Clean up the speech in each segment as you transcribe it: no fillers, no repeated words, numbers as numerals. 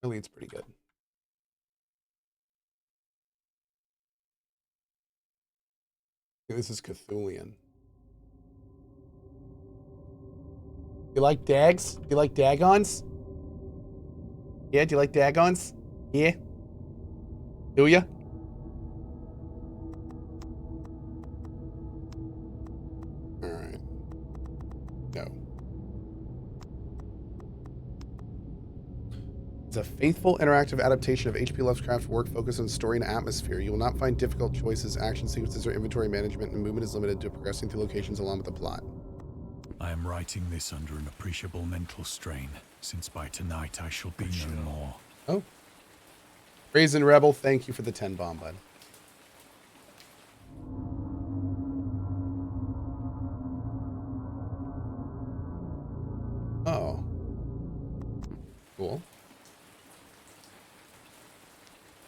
Really, it's pretty good. This is Cthulian. You like Dags? Do you like Dagons? Yeah, do you like Dagons? Yeah? Do ya? Alright. No. It's a faithful, interactive adaptation of H.P. Lovecraft's work focused on story and atmosphere. You will not find difficult choices, action sequences, or inventory management, and movement is limited to progressing through locations along with the plot. I am writing this under an appreciable mental strain, since by tonight I shall be no more. Oh. Brazen Rebel, thank you for the 10 bomb, bud. Oh. Cool.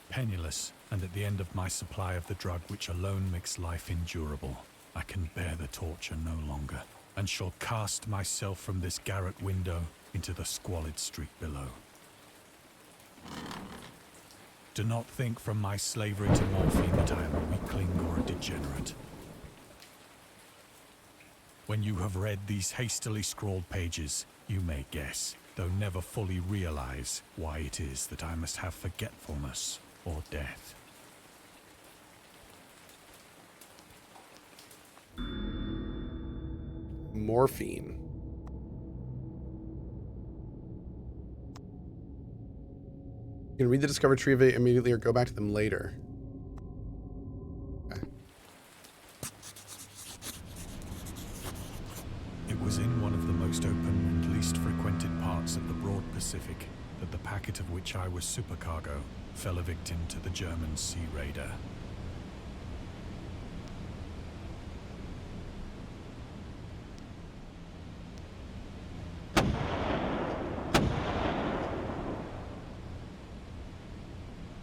Penniless, and at the end of my supply of the drug which alone makes life endurable, I can bear the torture no longer, and shall cast myself from this garret window into the squalid street below. Do not think from my slavery to morphine that I am a weakling or a degenerate. When you have read these hastily scrawled pages, you may guess, though never fully realize, why it is that I must have forgetfulness or death. Morphine. You can read the discovered trivia immediately or go back to them later. Okay. It was in one of the most open and least frequented parts of the broad Pacific that the packet of which I was supercargo fell a victim to the German sea raider.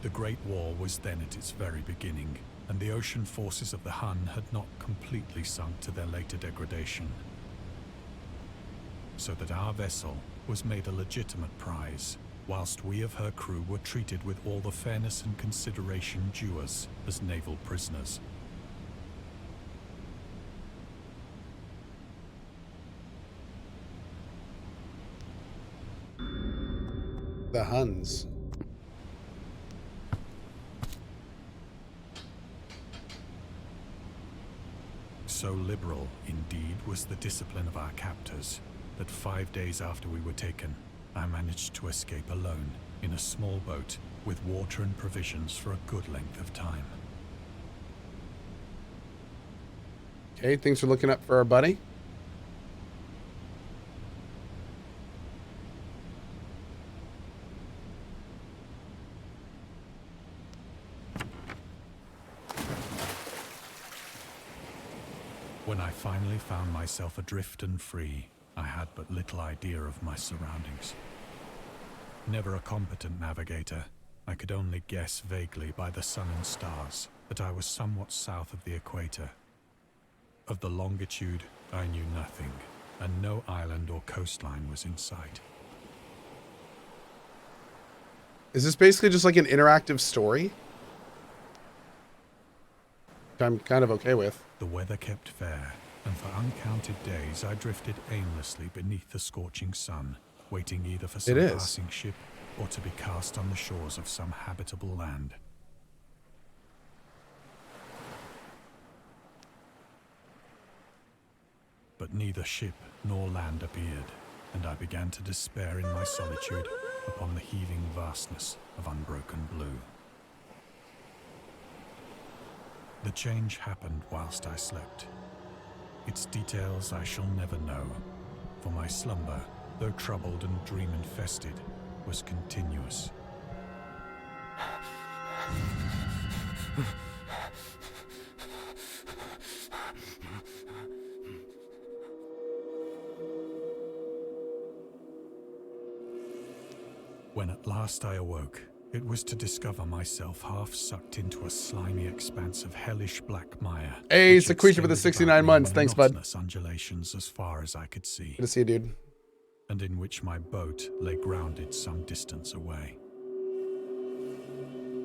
The Great War was then at its very beginning, and the ocean forces of the Hun had not completely sunk to their later degradation. So that our vessel was made a legitimate prize, whilst we of her crew were treated with all the fairness and consideration due us as naval prisoners. The Huns. So liberal, indeed, was the discipline of our captors, that 5 days after we were taken, I managed to escape alone in a small boat with water and provisions for a good length of time. Okay, things are looking up for our buddy. When I finally found myself adrift and free, I had but little idea of my surroundings. Never a competent navigator, I could only guess vaguely by the sun and stars that I was somewhat south of the equator. Of the longitude, I knew nothing, and no island or coastline was in sight. Is this basically just like an interactive story? Which I'm kind of okay with. The weather kept fair, and for uncounted days I drifted aimlessly beneath the scorching sun, waiting either for some passing ship or to be cast on the shores of some habitable land. But neither ship nor land appeared, and I began to despair in my solitude upon the heaving vastness of unbroken blue. The change happened whilst I slept. Its details I shall never know, for my slumber, though troubled and dream-infested, was continuous. When at last I awoke, it was to discover myself half sucked into a slimy expanse of hellish black mire. Hey, it's a creature for the 69 months. Thanks, bud. Undulations as far as I could see. Good to see you, dude. And in which my boat lay grounded some distance away.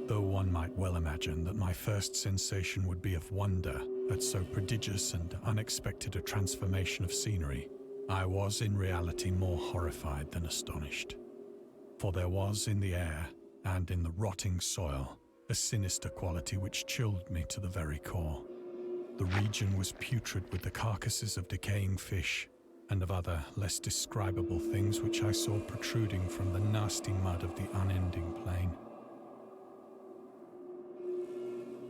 Though one might well imagine that my first sensation would be of wonder at so prodigious and unexpected a transformation of scenery, I was in reality more horrified than astonished. For there was in the air, and in the rotting soil, a sinister quality which chilled me to the very core. The region was putrid with the carcasses of decaying fish, and of other, less describable things which I saw protruding from the nasty mud of the unending plain.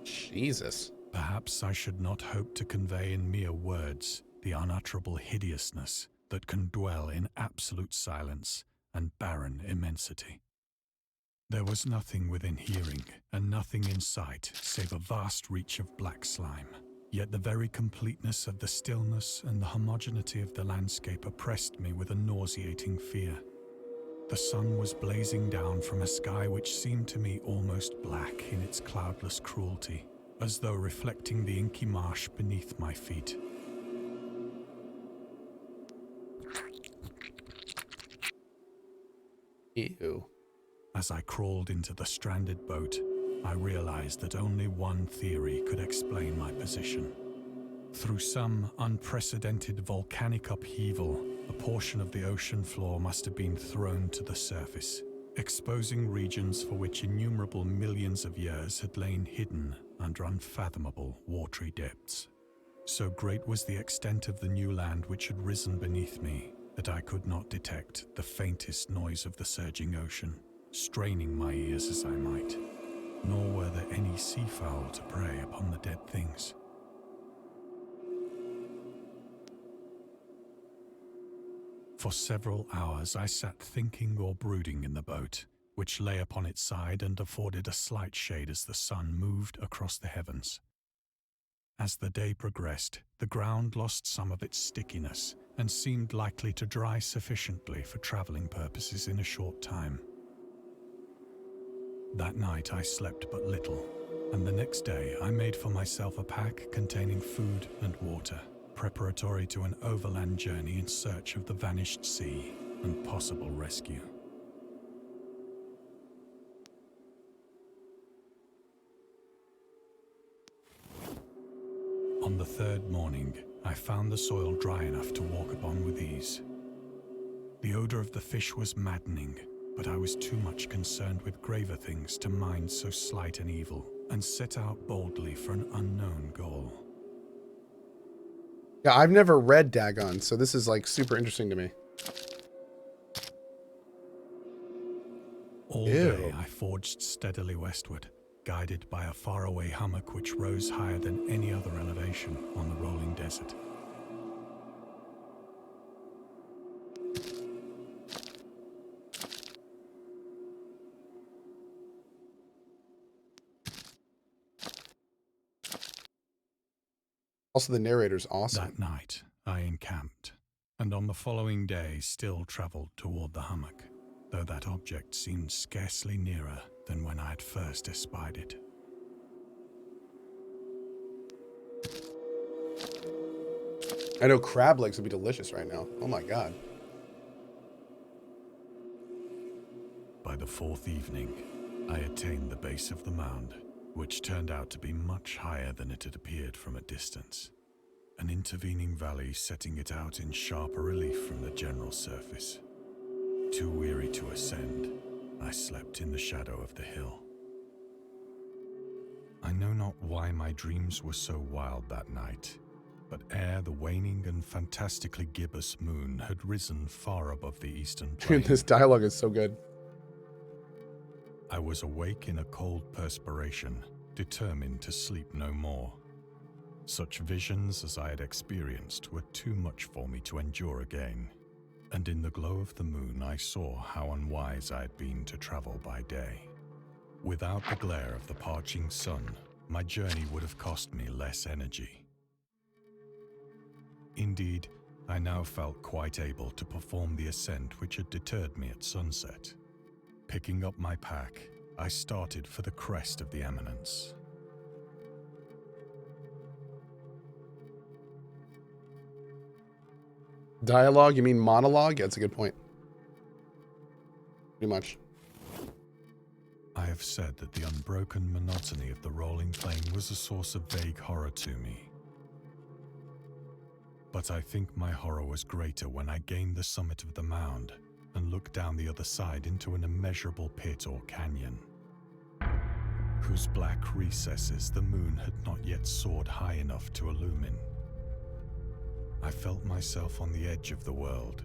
Jesus. Perhaps I should not hope to convey in mere words the unutterable hideousness that can dwell in absolute silence and barren immensity. There was nothing within hearing, and nothing in sight, save a vast reach of black slime. Yet the very completeness of the stillness and the homogeneity of the landscape oppressed me with a nauseating fear. The sun was blazing down from a sky which seemed to me almost black in its cloudless cruelty, as though reflecting the inky marsh beneath my feet. Ew. As I crawled into the stranded boat, I realized that only one theory could explain my position. Through some unprecedented volcanic upheaval, a portion of the ocean floor must have been thrown to the surface, exposing regions for which innumerable millions of years had lain hidden under unfathomable watery depths. So great was the extent of the new land which had risen beneath me that I could not detect the faintest noise of the surging ocean, straining my ears as I might, nor were there any seafowl to prey upon the dead things. For several hours I sat thinking or brooding in the boat, which lay upon its side and afforded a slight shade as the sun moved across the heavens. As the day progressed, the ground lost some of its stickiness and seemed likely to dry sufficiently for traveling purposes in a short time. That night I slept but little, and the next day I made for myself a pack containing food and water, preparatory to an overland journey in search of the vanished sea and possible rescue. On the third morning, I found the soil dry enough to walk upon with ease. The odor of the fish was maddening, but I was too much concerned with graver things to mind so slight an evil, and set out boldly for an unknown goal. Yeah, I've never read Dagon, so this is like super interesting to me. All day I forged steadily westward, guided by a faraway hummock which rose higher than any other elevation on the rolling desert. Also, the narrator's awesome. That night I encamped, and on the following day still travelled toward the hummock, though that object seemed scarcely nearer than when I had first espied it. I know crab legs would be delicious right now. Oh my god. By the fourth evening, I attained the base of the mound, which turned out to be much higher than it had appeared from a distance, an intervening valley setting it out in sharper relief from the general surface. Too weary to ascend, I slept in the shadow of the hill. I know not why my dreams were so wild that night, but ere the waning and fantastically gibbous moon had risen far above the eastern plain, Dude, this dialogue is so good. I was awake in a cold perspiration, determined to sleep no more. Such visions as I had experienced were too much for me to endure again, and in the glow of the moon I saw how unwise I had been to travel by day. Without the glare of the parching sun, my journey would have cost me less energy. Indeed, I now felt quite able to perform the ascent which had deterred me at sunset. Picking up my pack, I started for the crest of the eminence. Dialogue? You mean monologue? Yeah, that's a good point. Pretty much. I have said that the unbroken monotony of the rolling plain was a source of vague horror to me. But I think my horror was greater when I gained the summit of the mound and looked down the other side into an immeasurable pit or canyon, whose black recesses the moon had not yet soared high enough to illumine. I felt myself on the edge of the world,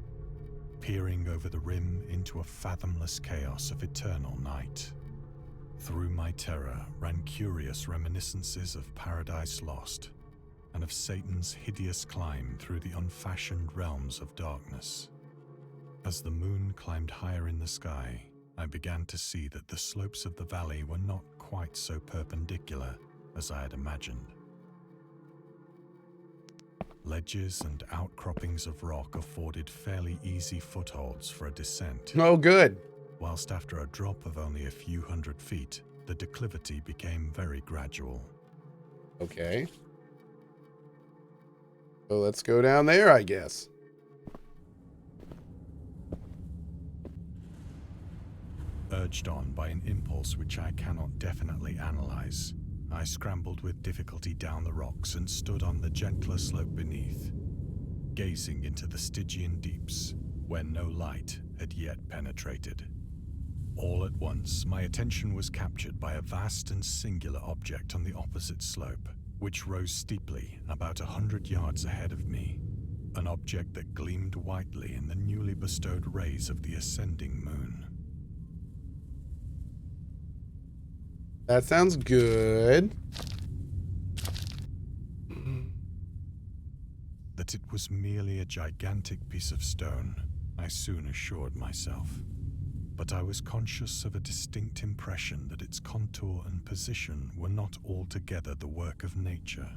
peering over the rim into a fathomless chaos of eternal night. Through my terror ran curious reminiscences of Paradise Lost and of Satan's hideous climb through the unfashioned realms of darkness. As the moon climbed higher in the sky, I began to see that the slopes of the valley were not quite so perpendicular as I had imagined. Ledges and outcroppings of rock afforded fairly easy footholds for a descent. Oh, good. Whilst after a drop of only a few hundred feet, the declivity became very gradual. Okay. So let's go down there, I guess. Urged on by an impulse which I cannot definitely analyze, I scrambled with difficulty down the rocks and stood on the gentler slope beneath, gazing into the Stygian deeps, where no light had yet penetrated. All at once, my attention was captured by a vast and singular object on the opposite slope, which rose steeply about 100 yards ahead of me, an object that gleamed whitely in the newly bestowed rays of the ascending moon. That sounds good. That it was merely a gigantic piece of stone, I soon assured myself. But I was conscious of a distinct impression that its contour and position were not altogether the work of nature.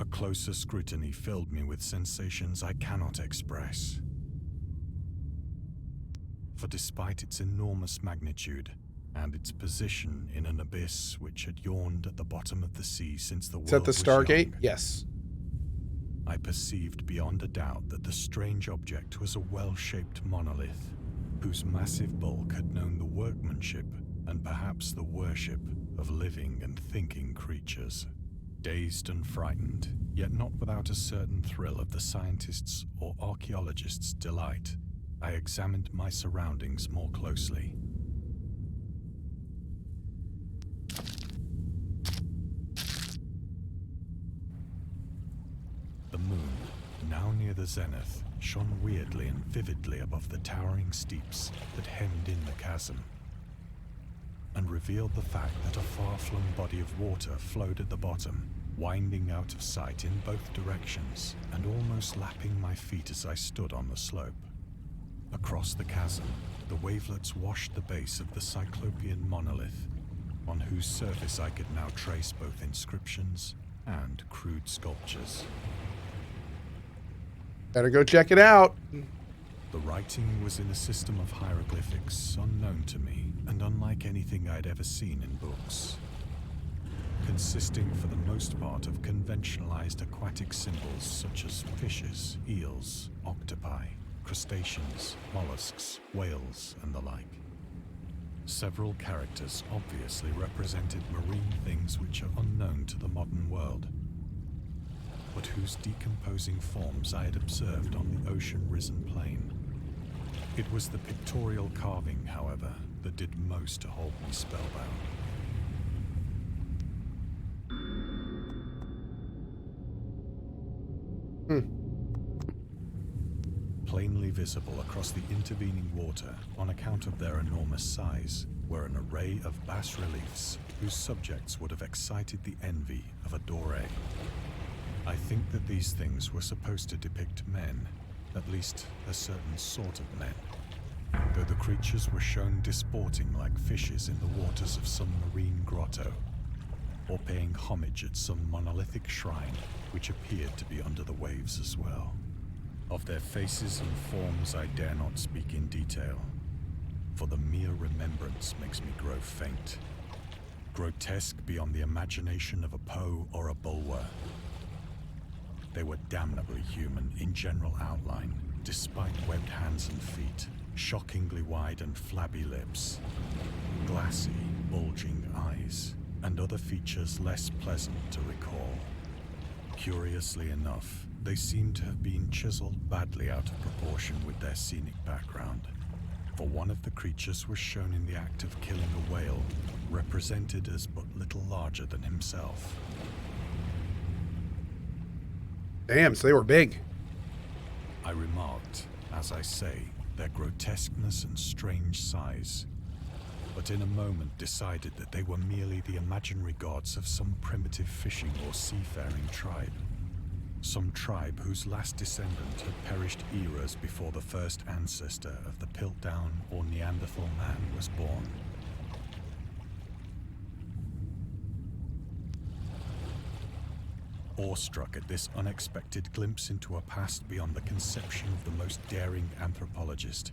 A closer scrutiny filled me with sensations I cannot express. For despite its enormous magnitude, and its position in an abyss which had yawned at the bottom of the sea since the world was young. Is that the Stargate? Yes. I perceived beyond a doubt that the strange object was a well-shaped monolith, whose massive bulk had known the workmanship and perhaps the worship of living and thinking creatures. Dazed and frightened, yet not without a certain thrill of the scientist's or archaeologist's delight, I examined my surroundings more closely. The moon, now near the zenith, shone weirdly and vividly above the towering steeps that hemmed in the chasm, and revealed the fact that a far-flung body of water flowed at the bottom, winding out of sight in both directions and almost lapping my feet as I stood on the slope. Across the chasm, the wavelets washed the base of the Cyclopean monolith, on whose surface I could now trace both inscriptions and crude sculptures. Better go check it out. The writing was in a system of hieroglyphics unknown to me and unlike anything I'd ever seen in books, consisting for the most part of conventionalized aquatic symbols such as fishes, eels, octopi, crustaceans, mollusks, whales, and the like. Several characters obviously represented marine things which are unknown to the modern world, but whose decomposing forms I had observed on the ocean-risen plain. It was the pictorial carving, however, that did most to hold me spellbound. Plainly visible across the intervening water, on account of their enormous size, were an array of bas-reliefs whose subjects would have excited the envy of a Doré. I think that these things were supposed to depict men, at least a certain sort of men, though the creatures were shown disporting like fishes in the waters of some marine grotto, or paying homage at some monolithic shrine which appeared to be under the waves as well. Of their faces and forms I dare not speak in detail, for the mere remembrance makes me grow faint, grotesque beyond the imagination of a Poe or a Bulwer. They were damnably human in general outline, despite webbed hands and feet, shockingly wide and flabby lips, glassy, bulging eyes, and other features less pleasant to recall. Curiously enough, they seem to have been chiseled badly out of proportion with their scenic background, for one of the creatures was shown in the act of killing a whale, represented as but little larger than himself. Damn, so they were big. I remarked, as I say, their grotesqueness and strange size, but in a moment decided that they were merely the imaginary gods of some primitive fishing or seafaring tribe. Some tribe whose last descendant had perished eras before the first ancestor of the Piltdown or Neanderthal man was born. Awestruck at this unexpected glimpse into a past beyond the conception of the most daring anthropologist,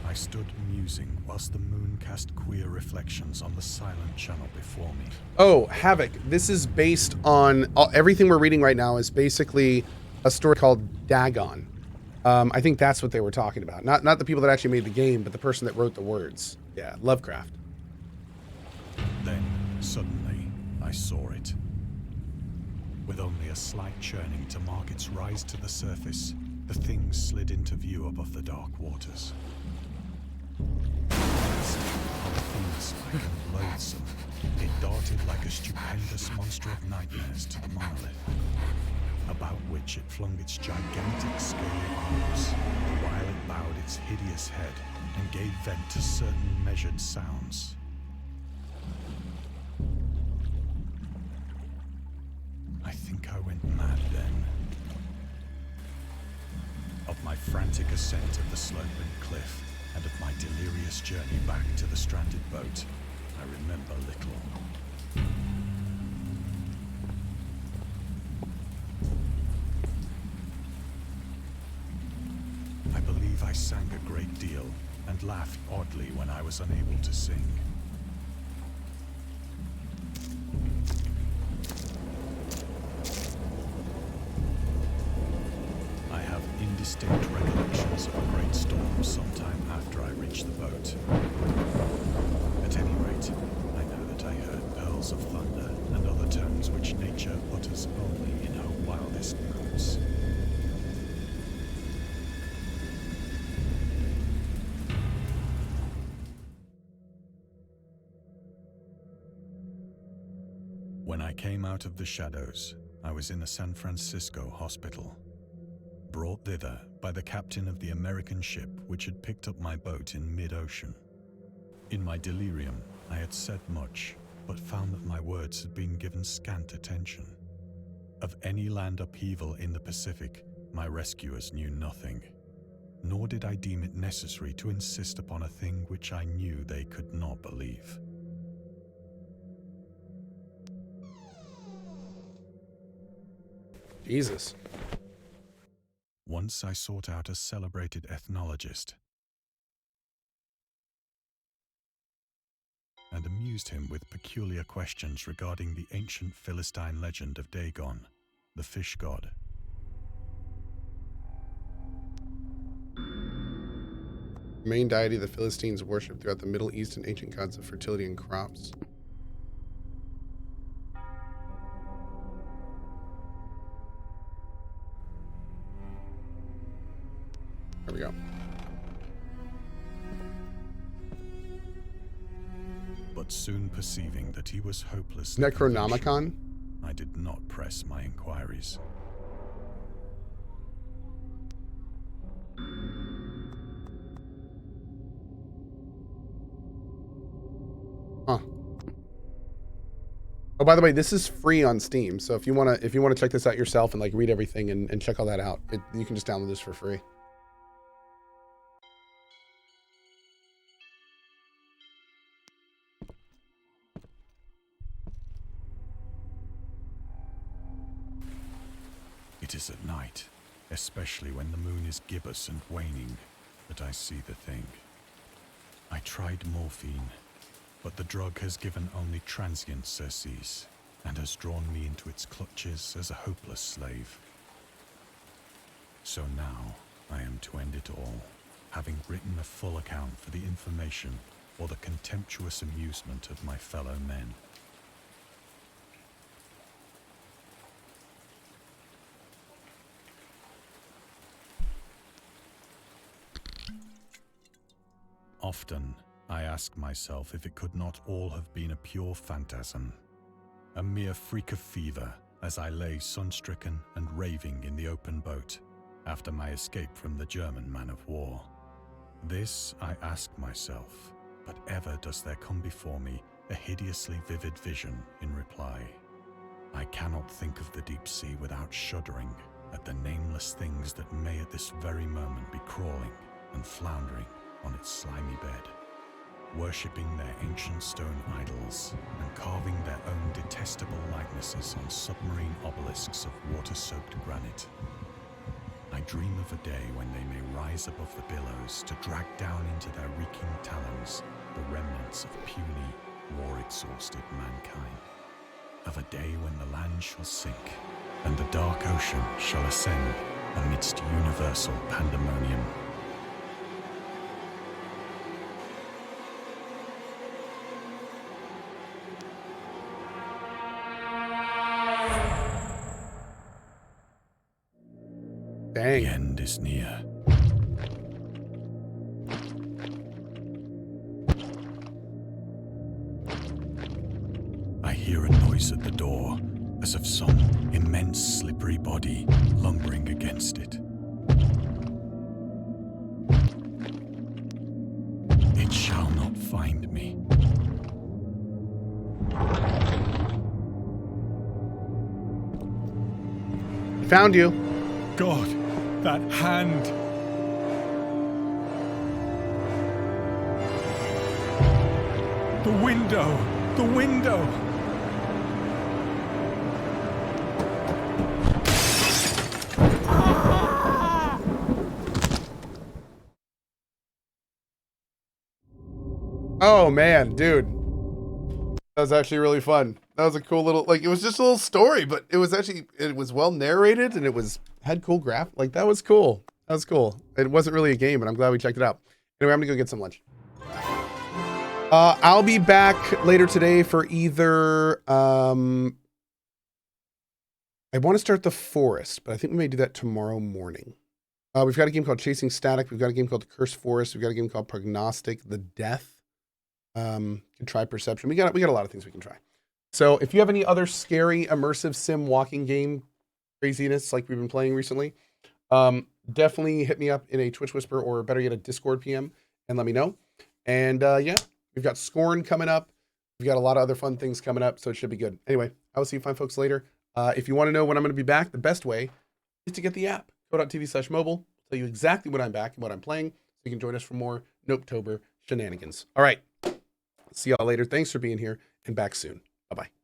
I stood musing whilst the moon cast queer reflections on the silent channel before me. Oh, Havoc. This is based on... everything we're reading right now is basically a story called Dagon. I think that's what they were talking about. Not the people that actually made the game, but the person that wrote the words. Yeah, Lovecraft. Then, suddenly, I saw it. With only a slight churning to mark its rise to the surface, the thing slid into view above the dark waters. Polyphemus-like and loathsome, it darted like a stupendous monster of nightmares to the monolith, about which it flung its gigantic scaly arms, while it bowed its hideous head and gave vent to certain measured sounds. I think I went mad then. Of my frantic ascent of the sloping cliff, and of my delirious journey back to the stranded boat, I remember little. I believe I sang a great deal, and laughed oddly when I was unable to sing. I have indistinct recollections of a great storm sometime after I reached the boat. At any rate, I know that I heard pearls of thunder and other tones which nature utters only in her wildest moods. When I came out of the shadows, I was in a San Francisco hospital, brought thither by the captain of the American ship which had picked up my boat in mid-ocean. In my delirium, I had said much, but found that my words had been given scant attention. Of any land upheaval in the Pacific, my rescuers knew nothing, nor did I deem it necessary to insist upon a thing which I knew they could not believe. Jesus. Once I sought out a celebrated ethnologist and amused him with peculiar questions regarding the ancient Philistine legend of Dagon, the fish god. The main deity of the Philistines worshipped throughout the Middle East and ancient gods of fertility and crops. There we go. But soon perceiving that he was hopeless, Necronomicon? I did not press my inquiries. Huh. Oh, by the way, this is free on Steam, so if you wanna check this out yourself and like read everything and check all that out, you can just download this for free. It is at night, especially when the moon is gibbous and waning, that I see the thing. I tried morphine, but the drug has given only transient surcease and has drawn me into its clutches as a hopeless slave. So now I am to end it all, having written a full account for the information or the contemptuous amusement of my fellow men. Often, I ask myself if it could not all have been a pure phantasm, a mere freak of fever as I lay sun-stricken and raving in the open boat after my escape from the German man-of-war. This I ask myself, but ever does there come before me a hideously vivid vision in reply. I cannot think of the deep sea without shuddering at the nameless things that may at this very moment be crawling and floundering on its slimy bed, worshipping their ancient stone idols and carving their own detestable likenesses on submarine obelisks of water-soaked granite. I dream of a day when they may rise above the billows to drag down into their reeking talons the remnants of puny, war-exhausted mankind. Of a day when the land shall sink and the dark ocean shall ascend amidst universal pandemonium. Dang. The end is near. I hear a noise at the door, as of some immense slippery body lumbering against it. It shall not find me. Found you. God, that hand! The window! The window! Oh man, dude. That was actually really fun. That was a cool little, like, it was just a little story, but it was actually, it was well narrated and it was, had cool graph. Like, that was cool. That was cool. It wasn't really a game, but I'm glad we checked it out. Anyway, I'm gonna go get some lunch. I'll be back later today for either, I want to start the forest, but I think we may do that tomorrow morning. We've got a game called Chasing Static. We've got a game called The Cursed Forest. We've got a game called Prognostic, The Death. Can try Perception. We got a lot of things we can try. So if you have any other scary, immersive sim walking game craziness like we've been playing recently, definitely hit me up in a Twitch Whisper or better yet a Discord PM and let me know. And yeah, we've got Scorn coming up. We've got a lot of other fun things coming up, so it should be good. Anyway, I will see you fine folks later. If you want to know when I'm going to be back, the best way is to get the app. Go.tv/mobile. Tell you exactly when I'm back and what I'm playing, so you can join us for more Nopetober shenanigans. All right. See y'all later. Thanks for being here and back soon. Bye-bye.